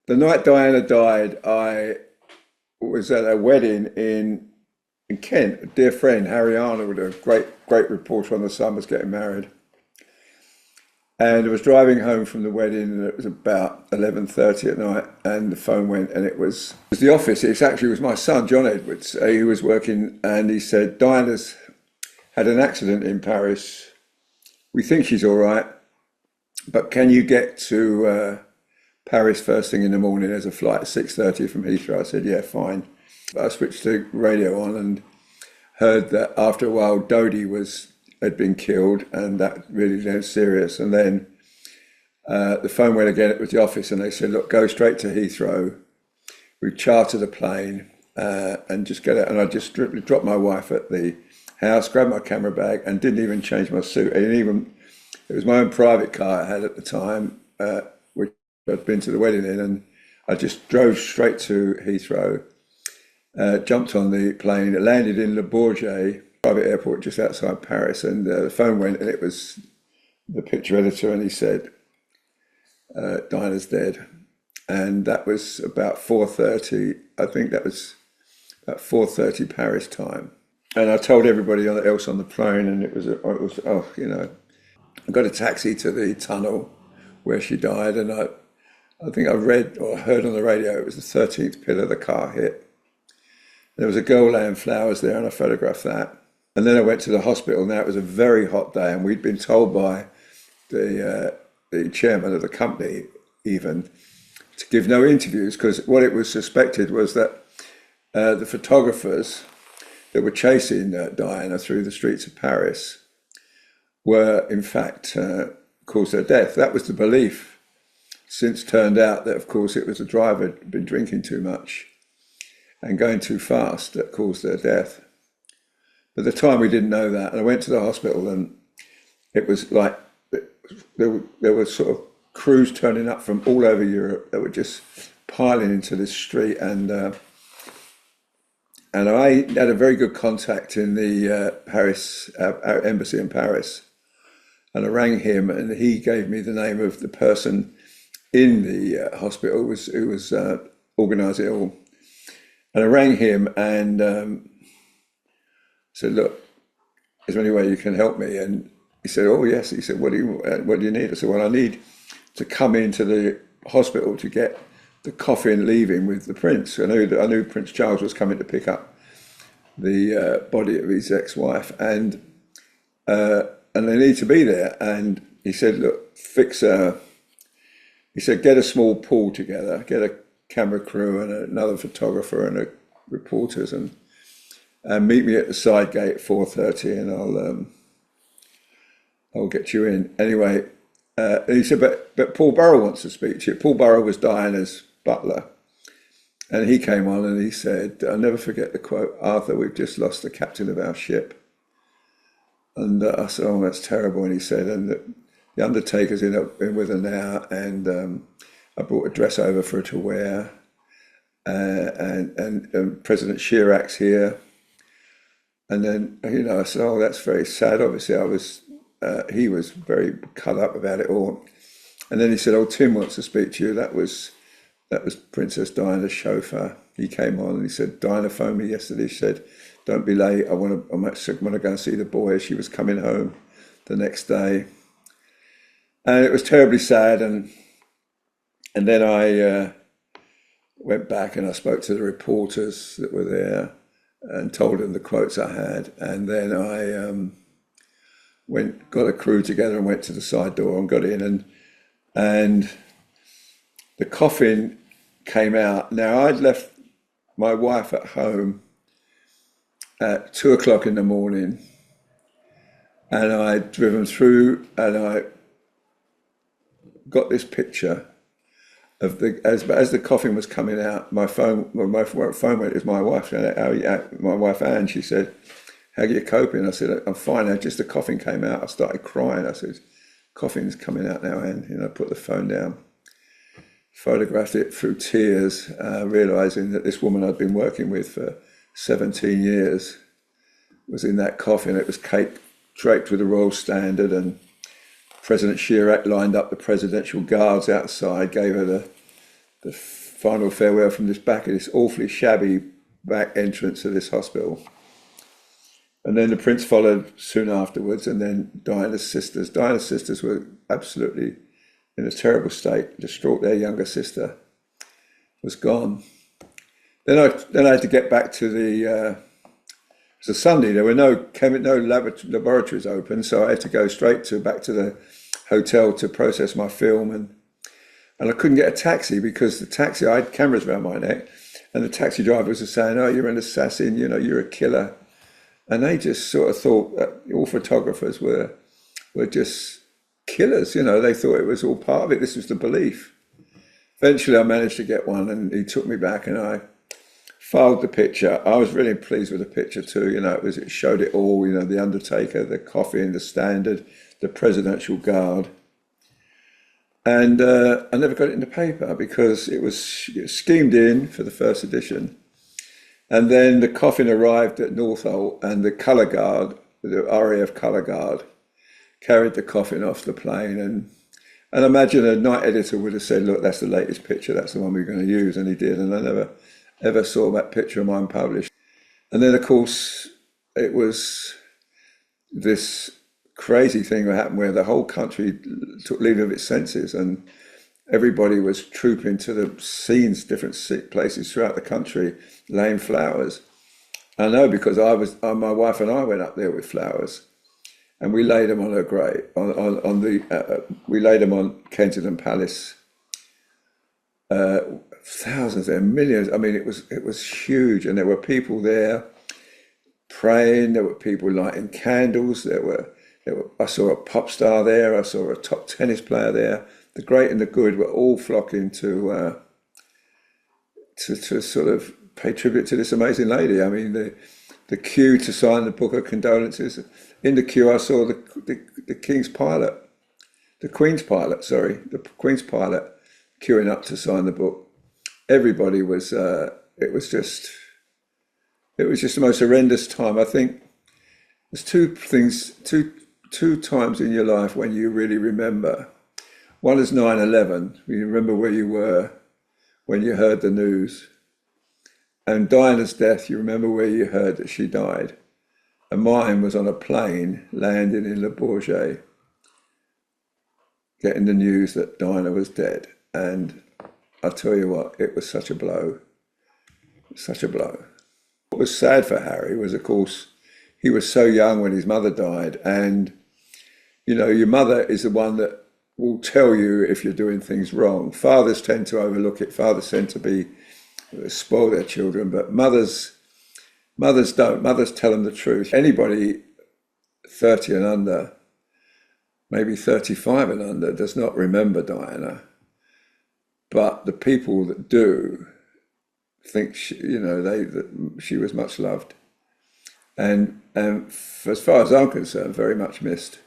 The night Diana died, I was at a wedding in Kent. A dear friend, Harry Arnold, a great reporter on the Sun, was getting married. And I was driving home from the wedding, and it was about 11:30 at night, and the phone went, and it was the office. It actually was my son, John Edwards. He was working, and he said, Diana's had an accident in Paris. We think she's all right, but can you get to Paris first thing in the morning? There's a flight at 6:30 from Heathrow. I said, yeah, fine. I switched the radio on and heard that after a while Dodie had been killed, and that really was serious. And then the phone went again. It was the office, and they said, look, go straight to Heathrow. We've chartered a plane, and just get out. And I just dropped my wife at the house, grabbed my camera bag, and didn't even change my suit. And even it was my own private car I had at the time, which I'd been to the wedding in, and I just drove straight to Heathrow, jumped on the plane, landed in Le Bourget private airport just outside Paris, and the phone went, and it was the picture editor, and he said, Diana's dead. And that was about 4:30. I think that was about 4:30 Paris time. And I told everybody else on the plane, and it was I got a taxi to the tunnel where she died, and I think I read or heard on the radio it was the 13th pillar the car hit. There was a girl laying flowers there, and I photographed that. And then I went to the hospital. Now it was a very hot day, and we'd been told by the chairman of the company even to give no interviews, because what it was suspected was that the photographers that were chasing Diana through the streets of Paris were in fact caused her death. That was the belief. Since turned out that of course it was the driver who'd been drinking too much and going too fast that caused her death. But at the time we didn't know that, and I went to the hospital, and it was like there were sort of crews turning up from all over Europe that were just piling into this street, and I had a very good contact in the Paris our embassy in Paris, and I rang him, and he gave me the name of the person in the hospital who was organising it all, and I rang him and said, look, is there any way you can help me? And he said, oh yes. He said, what do you need? I said, well, I need to come into the hospital to get the coffin leaving with the prince. I knew Prince Charles was coming to pick up the body of his ex-wife, and they need to be there. And he said, look, he said, get a small pool together, get a camera crew and another photographer and reporters, and meet me at the side gate at 4:30, and I'll get you in. Anyway, he said, but Paul Burrell wants to speak to you. Paul Burrell was Diana's butler, and he came on and he said, I'll never forget the quote, Arthur, we've just lost the captain of our ship. And I said, oh, that's terrible. And he said, and the undertaker's in with her now, and I brought a dress over for her to wear, and President Chirac's here. And then, I said, oh, that's very sad. Obviously, he was very cut up about it all. And then he said, oh, Tim wants to speak to you. That was Princess Diana's chauffeur. He came on and he said, Diana phoned me yesterday. She said, don't be late. I want to go and see the boy. She was coming home the next day. And it was terribly sad. And then I went back and I spoke to the reporters that were there and told them the quotes I had. And then I got a crew together and went to the side door and got in, and the coffin came out. Now I'd left my wife at home at 2 o'clock in the morning, and I'd driven through, and I got this picture of as the coffin was coming out. My phone went. It was my wife. My wife Anne. She said, "How are you coping?" I said, "I'm fine." Just the coffin came out. I started crying. I said, "Coffin's coming out now," and I put the phone down, photographed it through tears, realizing that this woman I'd been working with for 17 years was in that coffin. It was draped with a royal standard, and President Chirac lined up the presidential guards outside, gave her the final farewell from this back of this awfully shabby back entrance of this hospital. And then the prince followed soon afterwards, and then Diana's sisters. Diana's sisters were absolutely in a terrible state, distraught. Their younger sister was gone. Then I had to get back to it was a Sunday. There were no laboratories open, so I had to go back to the hotel to process my film, and I couldn't get a taxi because I had cameras around my neck, and the taxi drivers were saying, "Oh, you're an assassin, you're a killer," and they just sort of thought that all photographers were just killers. They thought it was all part of it. This was the belief. Eventually, I managed to get one, and he took me back, and I filed the picture. I was really pleased with the picture too. It showed it all. The Undertaker, the coffin, the standard, the Presidential Guard. And I never got it in the paper because it was schemed in for the first edition. And then the coffin arrived at Northolt, and the colour guard, the RAF colour guard, carried the coffin off the plane. And imagine a night editor would have said, "Look, that's the latest picture. That's the one we're going to use." And he did. And I never ever saw that picture of mine published. And then, of course, it was this crazy thing that happened where the whole country took leave of its senses, and everybody was trooping to the scenes, different places throughout the country, laying flowers. I know because my wife and I went up there with flowers, and we laid them on her grave. We laid them on Kensington Palace. Thousands and millions. I mean, it was huge, and there were people there praying. There were people lighting candles. I saw a pop star there. I saw a top tennis player there. The great and the good were all flocking to sort of pay tribute to this amazing lady. I mean, the queue to sign the book of condolences. In the queue, I saw the Queen's pilot queuing up to sign the book. Everybody was. It was just the most horrendous time. I think there's two times in your life when you really remember. One is 9/11. You remember where you were when you heard the news. And Diana's death, you remember where you heard that she died. And mine was on a plane landing in Le Bourget, getting the news that Diana was dead. And I'll tell you what, it was such a blow. Such a blow. What was sad for Harry was, of course, he was so young when his mother died. And, your mother is the one that will tell you if you're doing things wrong. Fathers tend to overlook it. Fathers tend to spoil their children, but mothers don't. Mothers tell them the truth. Anybody 30 and under, maybe 35 and under, does not remember Diana. But the people that do think that she was much loved, and as far as I'm concerned, very much missed.